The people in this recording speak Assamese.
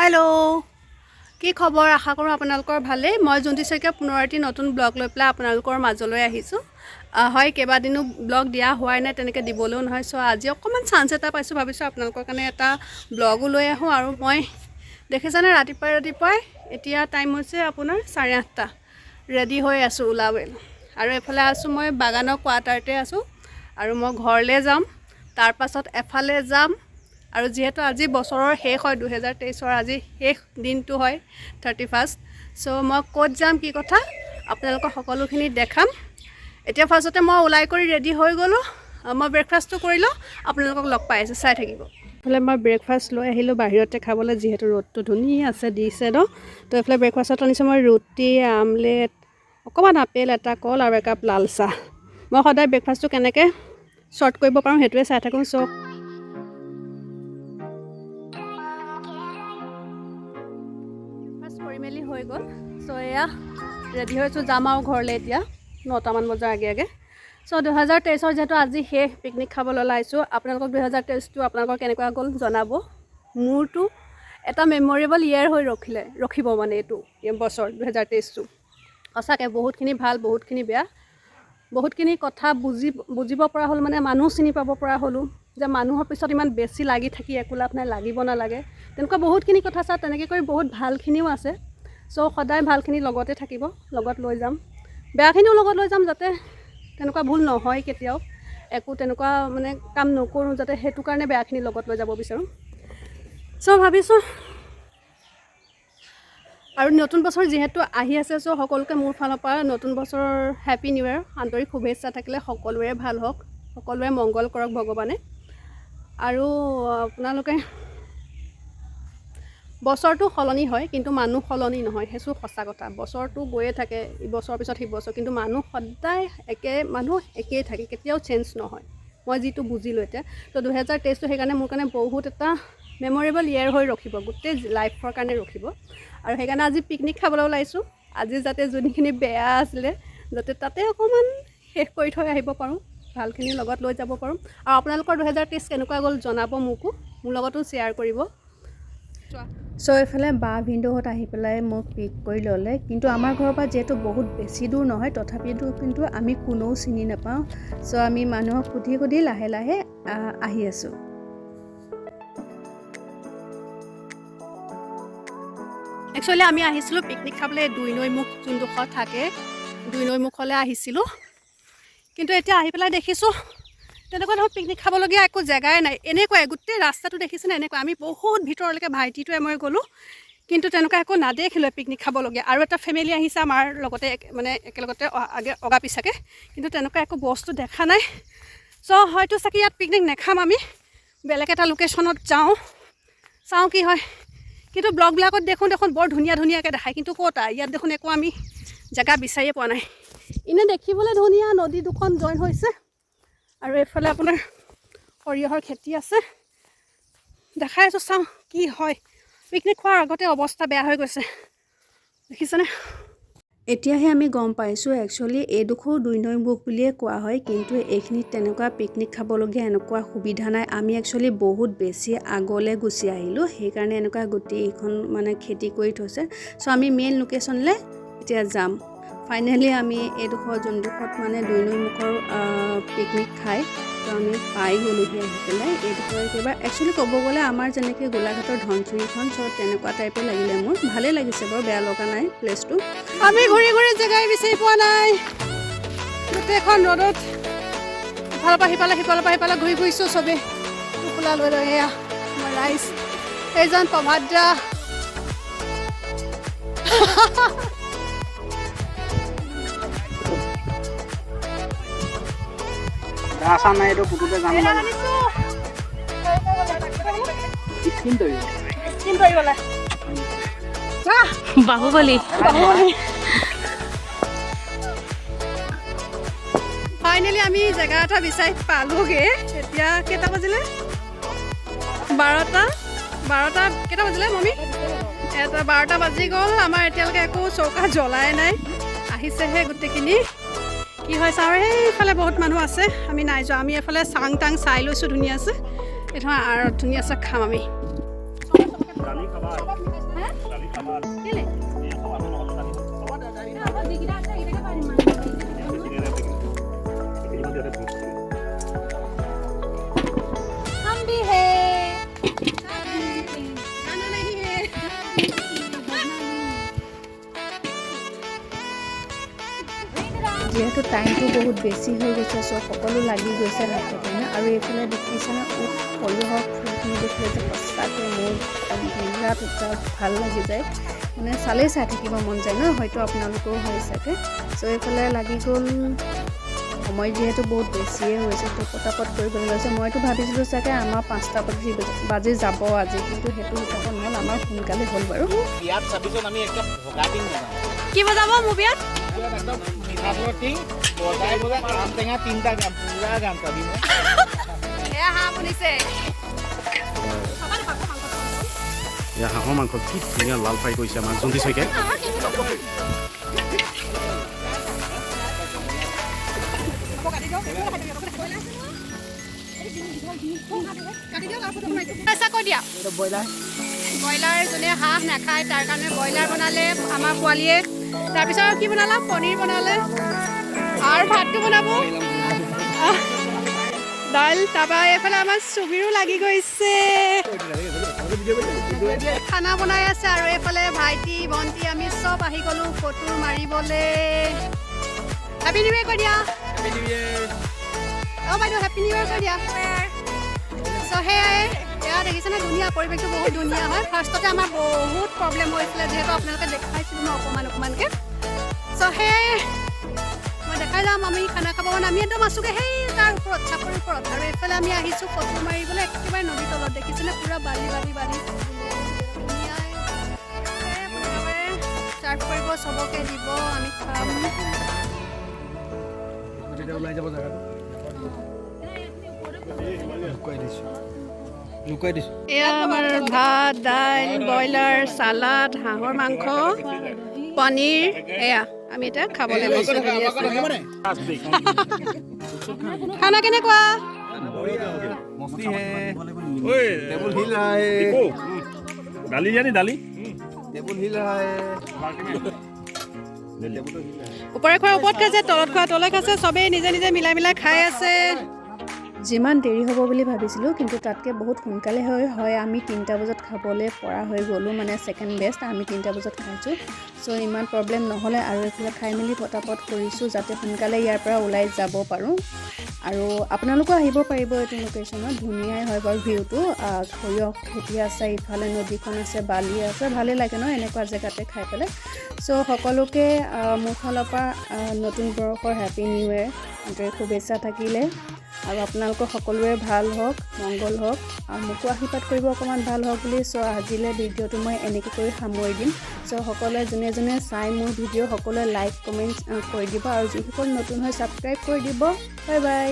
हेलो কি খবৰ আশা কৰোঁ আপোনালোকৰ ভালেই মই জুন্তি শইকীয়া পুনৰ এটি নতুন ব্লগ লৈ পেলাই আপোনালোকৰ মাজলৈ আহিছোঁ হয় কেইবাদিনো ব্লগ দিয়া হোৱাই নাই তেনেকৈ দিবলৈও নহয় সো আজি অকণমান চান্স এটা পাইছোঁ ভাবিছোঁ আপোনালোকৰ কাৰণে এটা ব্লগো লৈ আহোঁ আৰু মই দেখিছানে ৰাতিপুৱাই এতিয়া টাইম হৈছে আপোনাৰ 8:30 ৰেডি হৈ আছোঁ ওলাবলৈ আৰু এফালে আছোঁ মই বাগানৰ কোৱাৰ্টাৰতে আছোঁ আৰু মই ঘৰলৈ যাম তাৰ পাছত এফালে যাম আৰু যেহেতু আজি বছৰৰ শেষ হয় 2023 আজি শেষ দিনটো হয় 31 সো মই ক'ত যাম কি কথা আপোনালোকক সকলোখিনি দেখাম এতিয়া ফাৰ্ষ্টতে মই ওলাই কৰি ৰেডি হৈ গ'লো মই ব্ৰেকফাষ্টটো কৰিলোঁ আপোনালোকক লগ পাই আছোঁ চাই থাকিব এফালে মই ব্ৰেকফাষ্ট লৈ আহিলোঁ বাহিৰতে খাবলৈ যিহেতু ৰ'দটো ধুনীয়া আছে দিছে ন তো এফালে ব্ৰেকফাষ্টত আনিছোঁ মই ৰুটি আমলেট অকণমান আপেল এটা কল আৰু একাপ লাল চাহ মই সদায় ব্ৰেকফাষ্টটো কেনেকৈ শ্বৰ্ট কৰিব পাৰোঁ সেইটোৱে চাই থাকোঁ চ' কৰি মেলি হৈ গ'ল চ' এয়া ৰেডি হৈছোঁ যাম আৰু ঘৰলৈ এতিয়া 9টামান বজাৰ আগে চ' 2023 যিহেতু আজি শেষ পিকনিক খাবলৈ ওলাইছোঁ আপোনালোকক 2023টো আপোনালোকৰ কেনেকুৱা গ'ল জনাব মোৰতো এটা মেমৰেবল ইয়েৰ হৈ ৰখিব মানে এইটো বছৰ 2023টো সঁচাকৈ বহুতখিনি ভাল বহুতখিনি বেয়া বহুতখিনি কথা বুজিব পৰা হ'ল মানে মানুহ চিনি পাব পৰা হ'লোঁ যে মানুহৰ পিছত ইমান বেছি লাগি থাকি একো লাভ নাই লাগিব নালাগে তেনেকুৱা বহুতখিনি কথা আছে তেনেকৈ কৰি বহুত ভালখিনিও আছে চ' সদায় ভালখিনি লগতে থাকিব লগত লৈ যাম বেয়াখিনিও লগত লৈ যাম যাতে তেনেকুৱা ভুল নহয় কেতিয়াও একো তেনেকুৱা মানে কাম নকৰোঁ যাতে সেইটো কাৰণে বেয়াখিনি লগত লৈ যাব বিচাৰোঁ চ' ভাবিছোঁ আৰু নতুন বছৰ যিহেতু আহি আছে চ' সকলোকে মোৰ ফালৰ পৰা নতুন বছৰৰ হেপী নিউ ইয়েৰ আন্তৰিক শুভেচ্ছা থাকিলে সকলোৰে ভাল হওক সকলোৰে মংগল কৰক ভগৱানে আৰু আপোনালোকে বছৰটো সলনি হয় কিন্তু মানুহ সলনি নহয় সেইটো সঁচা কথা বছৰটো গৈয়ে থাকে ইবছৰৰ পিছত সিবছৰ কিন্তু মানুহ সদায় মানুহ একেই থাকে কেতিয়াও চেঞ্জ নহয় মই যিটো বুজিলোঁ এতিয়া তো 2023টো সেইকাৰণে মোৰ কাৰণে বহুত এটা মেমৰেবল ইয়েৰ হৈ ৰখিব গোটেই লাইফৰ কাৰণে ৰখিব আৰু সেইকাৰণে আজি পিকনিক খাবলৈ ওলাইছোঁ আজি যাতে যোনখিনি বেয়া আছিলে যাতে তাতে অকণমান শেষ কৰি থৈ আহিব পাৰোঁ ভালখিনি লগত লৈ যাব পাৰোঁ আৰু আপোনালোকৰ 2023 কেনেকুৱা গ'ল জনাব মোকো মোৰ লগতো শ্বেয়াৰ কৰিব চ' এইফালে বা ভিনদেউহঁত আহি পেলাই মোক পিক কৰি ল'লে কিন্তু আমাৰ ঘৰৰ পৰা যিহেতু বহুত বেছি দূৰ নহয় তথাপিতো কিন্তু আমি কোনেও চিনি নাপাওঁ চ' আমি মানুহক সুধি লাহে লাহে আহি আছোঁ একচুৱেলি আমি আহিছিলোঁ পিকনিক খাবলৈ দুই নৈমুখ যোনডোখৰ থাকে দুই নৈমুখলৈ আহিছিলোঁ কিন্তু এতিয়া আহি পেলাই দেখিছোঁ তেনেকুৱা ধৰক পিকনিক খাবলগীয়া একো জেগাই নাই এনেকুৱাই গোটেই ৰাস্তাটো দেখিছেনে এনেকুৱা আমি বহুত ভিতৰলৈকে ভাইটিটোৱে মই গ'লোঁ কিন্তু তেনেকুৱা একো নাদেখিলোঁ পিকনিক খাবলগীয়া আৰু এটা ফেমিলি আহিছে আমাৰ লগতে মানে একেলগতে অগা পিছাকৈ কিন্তু তেনেকুৱা একো বস্তু দেখা নাই চ' হয়তো চাগে ইয়াত পিকনিক নেখাম আমি বেলেগ এটা লোকেশ্যনত চাওঁ কি হয় কিন্তু ব্লগবিলাকত দেখোন বৰ ধুনীয়াকৈ দেখায় কিন্তু ক'ত ইয়াত দেখোন একো আমি জেগা বিচাৰিয়ে পোৱা নাই এনে দেখিবলৈ ধুনীয়া নদী দুখন জইন হৈছে আৰু এইফালে আপোনাৰ সৰিয়হৰ খেতি আছে দেখাই আছোঁ চাওঁ কি হয় পিকনিক খোৱাৰ আগতে অৱস্থা বেয়া হৈ গৈছে দেখিছেনে এতিয়াহে আমি গম পাইছোঁ একচুৱেলি এইডোখৰ দুই নৈমুখ বুলিয়ে কোৱা হয় কিন্তু এইখিনিত তেনেকুৱা পিকনিক খাবলগীয়া এনেকুৱা সুবিধা নাই আমি একচুৱেলি বহুত বেছি আগলৈ গুচি আহিলোঁ সেইকাৰণে এনেকুৱা গোটেইখন মানে খেতি কৰি থৈছে চ' আমি মেইন লোকেশ্যনলৈ এতিয়া যাম ফাইনেলি আমি এইডোখৰ যোনডোখৰত মানে দুই নৈমুখৰ পিকনিক খাই তো আমি পাই গ'লোহি আহি পেলাই এইডোখৰ একেবাৰে একচুৱেলি ক'ব গ'লে আমাৰ যেনেকৈ গোলাঘাটৰ ধনচিৰিখন চ' তেনেকুৱা টাইপে লাগিলে মোৰ ভালেই লাগিছে বাৰু বেয়া লগা নাই প্লেচটো আমি ঘূৰি জেগাই বিচাৰি পোৱা নাই গোটেইখন ৰ'দত ইফালৰ পৰা সিফালে ঘূৰি ফুৰিছোঁ চবেই টোপোলা লৈ এয়া আমাৰ ৰাইজ এইজন প্ৰভাদ্ৰা আশা নাই এইটো পুতুতে যাম বাহুবলী ফাইনেলি আমি জেগা এটা বিচাৰি পালোগে এতিয়া কেইটা বাজিলে 12টা কেইটা বাজিলে মমি এটা 12টা বাজি গ'ল আমাৰ এতিয়ালৈকে একো চৌকা জ্বলাই নাই আহিছেহে গোটেইখিনি কি হয় চাওঁ সেইফালে বহুত মানুহ আছে আমি নাই যোৱা আমি এফালে চাং টাং চাই লৈছোঁ ধুনীয়া আছে এইটো আৰু ধুনীয়া আছে খাম আমি কেলে हम भी है गाना नहीं है যিহেতু টাইমটো বহুত বেছি হৈ গৈছে চ' সকলো লাগি গৈছে হাততে আৰু এইফালে দেখিছেনে সৰিয়হৰ ফুলখিনি দেখিলে যে সঁচাকৈ মোৰ বিৰাট এটা ভাল লাগি যায় মানে চালেই চাই থাকিব মন যায় ন হয়তো আপোনালোকেও হয় চাগে চ' এইফালে লাগি গ'ল সময় যিহেতু বহুত বেছিয়ে হৈছে তো পটাপট কৰিবলৈ লৈছে মইতো ভাবিছিলোঁ চাগে আমাৰ 5টা বাজি যাব আজি কিন্তু সেইটো হিচাপত নহ'ল আমাৰ সোনকালে হ'ল বাৰু বিয়াত চাবিচোন আমি একদম ভগা টিং বনাওঁ কি বজাব মোৰ বিয়াত একদম মিঠাপুৰৰ টিং বজাই বজাই আম টেঙা 3টা গান পুৰা গান চাবি এয়া হাঁহ বনিছে এয়া হাঁহৰ মাংস কি ধুনীয়া লাল ফ্ৰাই কৰিছে আমাৰ জন্তি শইকীয়াই ব্ৰইলাৰ যোনে হাঁহ নাখায় তাৰ কাৰণে ব্ৰইলাৰ বনালে আমাৰ পোৱালীয়ে তাৰপিছত কি বনালা পনীৰ বনালে আৰু ভাতটো বনাব দাইল তাৰপৰা এইফালে আমাৰ চুবিৰো লাগি গৈছে খানা বনাই আছে আৰু এইফালে ভাইটি ভণ্টি আমি চব আহি গ'লোঁ ফটো মাৰিবলৈ হেপী নিউ ইয়েৰ কৈ দিয়া অঁ বাইদেউ হেপী নিউ ইয়েৰ কৈ দিয়া চ' সেয়াই এয়া দেখিছেনে ধুনীয়া পৰিৱেশটো বহুত ধুনীয়া হয় ফাৰ্ষ্টতে আমাৰ বহুত প্ৰব্লেম হৈছিলে যিহেতু আপোনালোকে দেখাইছিলোঁ মই অকণমানকৈ চ' সেয়াই মই দেখাই যাম আমি খানা খাব মানে আমি একদম আছোঁগৈ সেই তাৰ ওপৰত চাপৰিৰ ওপৰত আৰু এইফালে আমি আহিছোঁ ফটো মাৰিবলৈ একেবাৰে নদীৰ তলত দেখিছেনে পূৰা বালি বালি বালি ধুনীয়াই চাৰ্ভ কৰিব চবকে দিব আমি খাম এয়া আমাৰ ভাত দাইল ব্ৰইলাৰ চালাড হাঁহৰ মাংস পনীৰ এয়া আমি এতিয়া খাবলৈ লৈছোঁ খানা কেনেকুৱা দালি দিয়া নি দালি ওপৰে খোৱাৰ ওপৰত খাইছে তলত খোৱা তলে খাইছে চবেই নিজে নিজে মিলাই মিলাই খাই আছে যিমান দেৰি হ'ব বুলি ভাবিছিলোঁ কিন্তু তাতকৈ বহুত সোনকালে হয় আমি 3টা বজাত খাবলৈ পৰা হৈ গ'লোঁ মানে ছেকেণ্ড বেষ্ট আমি 3টা বজাত খাইছোঁ চ' ইমান প্ৰব্লেম নহ'লে আৰু এইফালে খাই মেলি পটাপট কৰিছোঁ যাতে সোনকালে ইয়াৰ পৰা ওলাই যাব পাৰোঁ আৰু আপোনালোকো আহিব পাৰিব এইটো লোকেশ্যনত ধুনীয়াই হয় বাৰু ভিউটো সৰিয়হ খেতি আছে ইফালে নদীখন আছে বালি আছে ভালেই লাগে ন এনেকুৱা জেগাতে খাই পেলাই চ' সকলোকে মোৰ ফালৰ পৰা নতুন বৰ্ষৰ হেপী নিউ ইয়েৰ আন্তৰিক শুভেচ্ছা থাকিলে আৰু আপোনালোকৰ সকলোৰে ভাল হওক মংগল হওক আৰু মোকো আশীৰ্বাদ কৰিব অকণমান ভাল হওক বুলি চ' আজিলৈ ভিডিঅ'টো মই এনেকৈ কৰি সামৰি দিম চ' সকলোৱে যোনে যোনে চাই মোৰ ভিডিঅ' সকলোৱে লাইক কমেণ্ট কৰি দিব আৰু যিসকল নতুন হয় ছাবস্ক্ৰাইব কৰি দিব বাই বাই